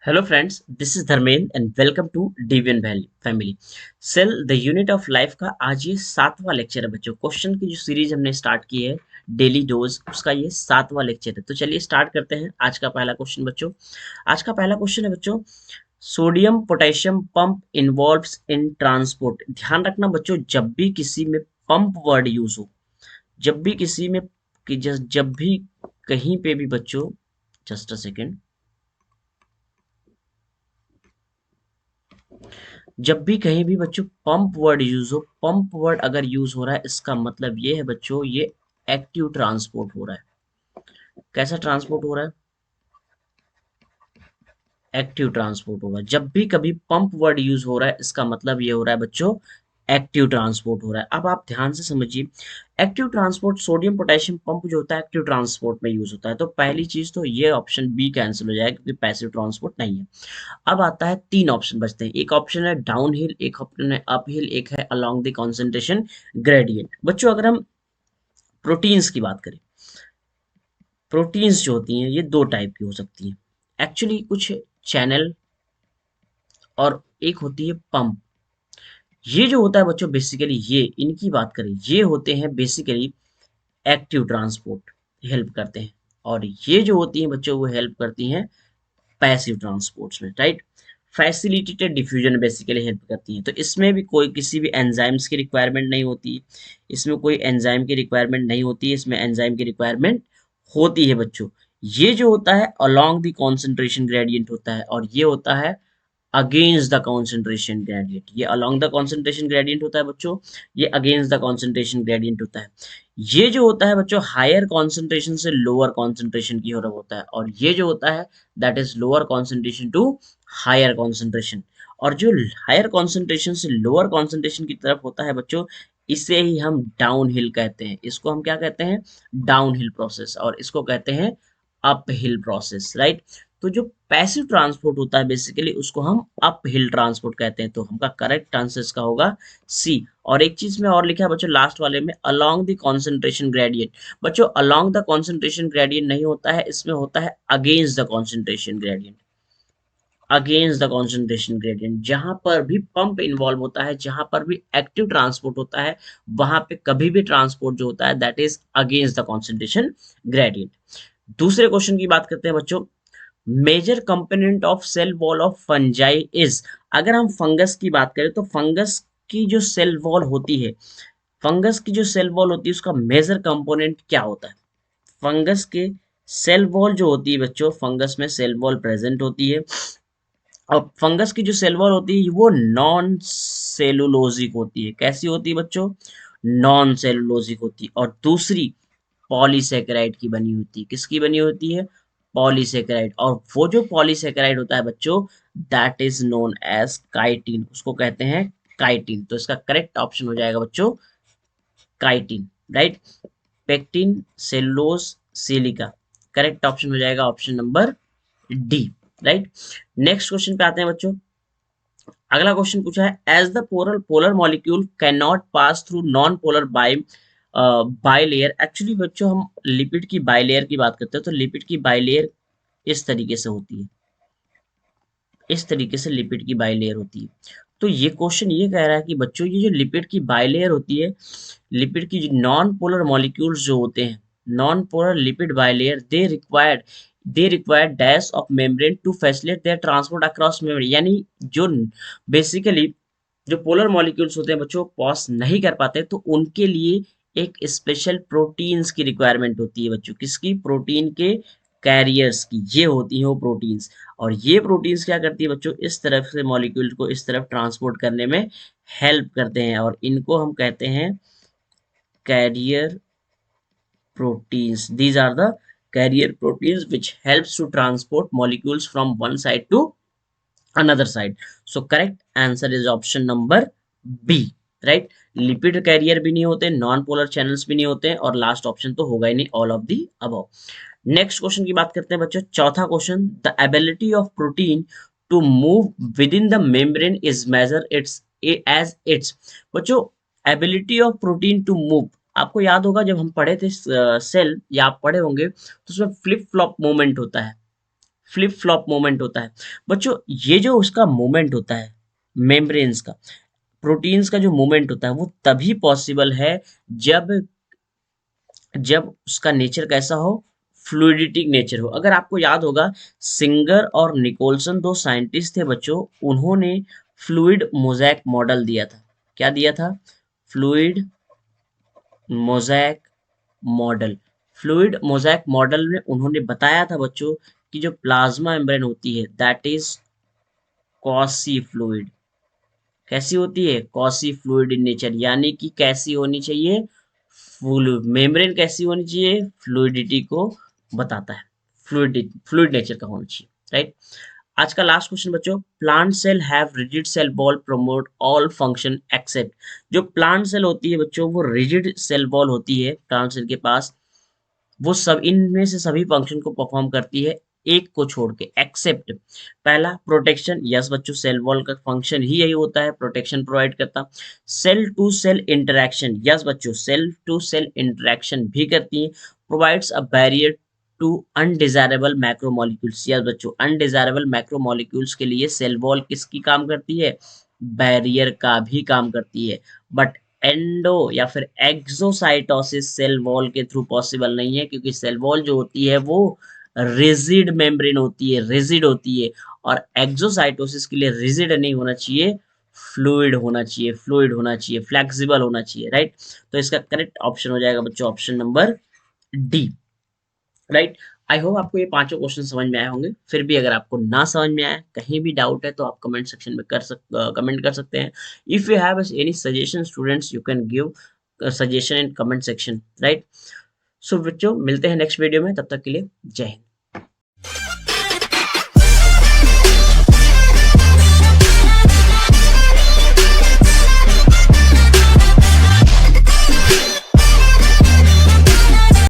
Hello friends, this is Dharmendra and welcome to Deviant Family. Cell the unit of life का आज ये 7वां lecture है बच्चों। क्वेश्चन की जो सीरीज हमने स्टार्ट की है डेली डोज, उसका ये 7वां लेक्चर है। तो चलिए स्टार्ट करते हैं आज का पहला क्वेश्चन बच्चों। आज का पहला क्वेश्चन है बच्चों, सोडियम पोटेशियम पंप इन्वॉल्व्स इन ट्रांसपोर्ट। ध्यान रखना बच्चों, जब भी किसी में पंप वर्ड यूज हो, जब भी किसी में जब भी कहीं पे भी बच्चों, जस्ट अ सेकेंड, जब भी कहीं भी बच्चों पंप वर्ड यूज हो, पंप वर्ड अगर यूज हो रहा है इसका मतलब ये है बच्चों, ये एक्टिव ट्रांसपोर्ट हो रहा है। कैसा ट्रांसपोर्ट हो रहा है? एक्टिव ट्रांसपोर्ट होगा। जब भी कभी पंप वर्ड यूज हो रहा है इसका मतलब ये हो रहा है बच्चों, एक्टिव ट्रांसपोर्ट हो रहा है। अब आप ध्यान से समझिए, active transport sodium potassium pump जो होता है एक्टिव ट्रांसपोर्ट में यूज होता है। तो पहली चीज तो ये ऑप्शन बी कैंसिल हो जाएगा क्योंकि पैसिव ट्रांसपोर्ट नहीं है। अब आता है, तीन ऑप्शन बचते हैं। एक ऑप्शन है डाउन हिल, एक ऑप्शन है अप हिल, एक है अलोंग द कॉन्सेंट्रेशन ग्रेडियंट। बच्चों अगर हम प्रोटीन्स की बात करें, प्रोटीन्स जो होती हैं ये दो टाइप की हो सकती हैं एक्चुअली, कुछ चैनल और एक होती है पंप। ये जो होता है बच्चों बेसिकली, ये इनकी बात करें, ये होते हैं बेसिकली एक्टिव ट्रांसपोर्ट, हेल्प करते हैं। और ये जो होती हैं बच्चों वो हेल्प करती हैं पैसिव ट्रांसपोर्ट्स में, right. Facilitated diffusion basically help करती हैं। तो इसमें भी कोई किसी भी एंजाइम्स की रिक्वायरमेंट नहीं होती, इसमें कोई एंजाइम की रिक्वायरमेंट नहीं होती, इसमें एंजाइम की रिक्वायरमेंट होती है बच्चों। ये जो होता है अलोंग द कॉन्सेंट्रेशन ग्रेडियंट होता है, और ये होता है अगेंस्ट द कॉन्सेंट्रेशन ग्रेडियंट। ये अलोंग द कॉन्सेंट्रेशन ग्रेडियंट होता है बच्चों, ये अगेंस्ट द कॉन्सेंट्रेशन ग्रेडियंट होता है। ये जो होता है बच्चों हायर कॉन्सेंट्रेशन से लोअर कॉन्सेंट्रेशन की ओर होता है, और ये जो होता है that is lower concentration to higher concentration. और जो हायर कॉन्सेंट्रेशन से लोअर कॉन्सेंट्रेशन की तरफ होता है बच्चों, इसे ही हम डाउन हिल कहते हैं। इसको हम क्या कहते हैं? Down hill process. और इसको कहते हैं अप हिल प्रोसेस, राइट। तो जो पैसिव ट्रांसपोर्ट होता है बेसिकली उसको हम अप हिल ट्रांसपोर्ट कहते हैं। तो हमका करेक्ट आंसर इसका होगा सी। और एक चीज में और लिखा है बच्चों लास्ट वाले में, अलोंग द कॉन्सेंट्रेशन ग्रेडियंट। बच्चों अलोंग द कॉन्सेंट्रेशन ग्रेडियंट नहीं होता है, इसमें होता है against the concentration gradient. Against the concentration gradient, जहां पर भी पंप इन्वॉल्व होता है, जहां पर भी एक्टिव ट्रांसपोर्ट होता है, वहां पे कभी भी ट्रांसपोर्ट जो होता है that is against the concentration gradient. दूसरे क्वेश्चन की बात करते हैं बच्चों, major component of cell wall of fungi is. अगर हम फंगस की बात करें तो फंगस की जो सेल वॉल होती है, फंगस की जो सेल वॉल होती है उसका मेजर कंपोनेंट क्या होता है? फंगस के सेल वॉल जो होती है बच्चों, फंगस में सेल वॉल प्रेजेंट होती है। और फंगस की जो सेल वॉल होती है वो नॉन सेलुलोजिक होती है। कैसी होती है बच्चों? नॉन सेलुलोजिक होती है। और दूसरी पॉलीसेकेराइड की बनी होती है। किसकी बनी होती है? पॉलीसेकेराइड। और वो जो पॉलीसेकेराइड होता है बच्चों that is known as chitin, उसको कहते हैं काइटिन। तो इसका करेक्ट ऑप्शन हो जाएगा बच्चों chitin, right. Pectin, cellulose, silica. Correct option हो जाएगा option number D, right. Next question पे आते हैं बच्चों। अगला क्वेश्चन पूछा है, as the polar polar molecule can not pass through non polar bilayer. Actually बच्चों हम लिपिड की बाइलेयर की बात करते हैं, तो लिपिड की बाइलेयर इस तरीके से होती है, इस तरीके से लिपिड की बाइलेयर होती है। तो ये क्वेश्चन ये कह रहा है कि बच्चों ये जो लिपिड की बाइलेयर होती है, लिपिड की नॉन पोलर मॉलिक्यूल्स जो होते हैं, non polar lipid bilayer, they require dash of membrane to facilitate their transport across membrane. यानी जो बेसिकली जो पोलर मॉलिक्यूल्स होते हैं बच्चों पास नहीं कर पाते, तो उनके लिए एक स्पेशल प्रोटीन्स की रिक्वायरमेंट होती है बच्चों। किसकी? प्रोटीन के कैरियर्स की, ये होती हैं वो प्रोटीन्स। और ये प्रोटीन्स क्या करती है बच्चों, इस तरफ से मॉलिक्यूल को इस तरफ ट्रांसपोर्ट करने में हेल्प करते हैं, और इनको हम कहते हैं career proteins. These are the carrier proteins which helps to transport molecules from one side to another side. So correct answer is option number B, right. Lipid carrier भी नहीं होते, नॉन पोलर चैनल्स भी नहीं होते, और last option तो होगा ही नहीं, all of the above. Next question की बात करते हैं बच्चों, चौथा question, the ability of protein to move within the membrane is major its as its. बच्चों ability of protein to move, आपको याद होगा जब हम पढ़े थे सेल, या आप पढ़े होंगे तो उसमें फ्लिप फ्लॉप मूवमेंट होता है। फ्लिप फ्लॉप मोमेंट होता है। बच्चों ये जो उसका मोमेंट होता है मेम्ब्रेन्स का, प्रोटीन्स का जो मूवमेंट होता है वो तभी पॉसिबल है जब जब उसका नेचर कैसा हो, फ्लूइडिटिक नेचर हो। अगर आपको याद होगा, सिंगर और निकोलसन दो साइंटिस्ट थे बच्चों, उन्होंने फ्लूइड मोज़ेक मॉडल दिया था। क्या दिया था? Fluid mosaic model. Fluid mosaic model में उन्होंने बताया था बच्चों कि जो प्लाज्मा मेम्ब्रेन होती है दैट इज कॉसी फ्लूइड। कैसी होती है? कॉसी फ्लूइड इन नेचर, यानी कि कैसी होनी चाहिए? फ्लूइड। मेम्ब्रेन कैसी होनी चाहिए? फ्लूइडिटी को बताता है, फ्लूइड फ्लूइड नेचर का होना चाहिए, राइट। आज का लास्ट क्वेश्चन बच्चों, plant cell have rigid cell wall promote all function except. जो प्लांट सेल होती है बच्चों वो रिजिड सेल वॉल होती है प्लांट सेल के पास, वो सब इनमें से सभी फंक्शन को परफॉर्म करती है एक को छोड़ के, एक्सेप्ट पहला प्रोटेक्शन। यस बच्चों, सेल वॉल का फंक्शन ही यही होता है, प्रोटेक्शन प्रोवाइड करता। Cell to cell interaction, yes बच्चों, सेल टू सेल इंटरेक्शन भी करती है। Provides a barrier to undesirable macromolecules, yes बच्चों, अनडिजायरेबल मैक्रोमोलिक्यूल्स के लिए सेल वॉल किसकी काम करती है? बैरियर का भी काम करती है। बट एंडो या फिर एक्सोसाइटोसिस सेल वॉल के थ्रू पॉसिबल नहीं है, क्योंकि सेल वॉल जो होती है वो रिजिड मेम्ब्रेन होती है, रिजिड होती है। और एक्सोसाइटोसिस के लिए रिजिड नहीं होना चाहिए, फ्लूइड होना चाहिए, फ्लूइड होना चाहिए, फ्लेक्सिबल होना चाहिए, राइट। तो इसका करेक्ट ऑप्शन हो जाएगा बच्चों option number D, right. I hope आपको ये पांचों क्वेश्चन समझ में आए होंगे। फिर भी अगर आपको ना समझ में आए, कहीं भी डाउट है, तो आप कमेंट सेक्शन में कमेंट कर सकते हैं। If you have any suggestion students, you can give suggestion in comment section, right. So बच्चों मिलते हैं नेक्स्ट वीडियो में, तब तक के लिए जय हिंद।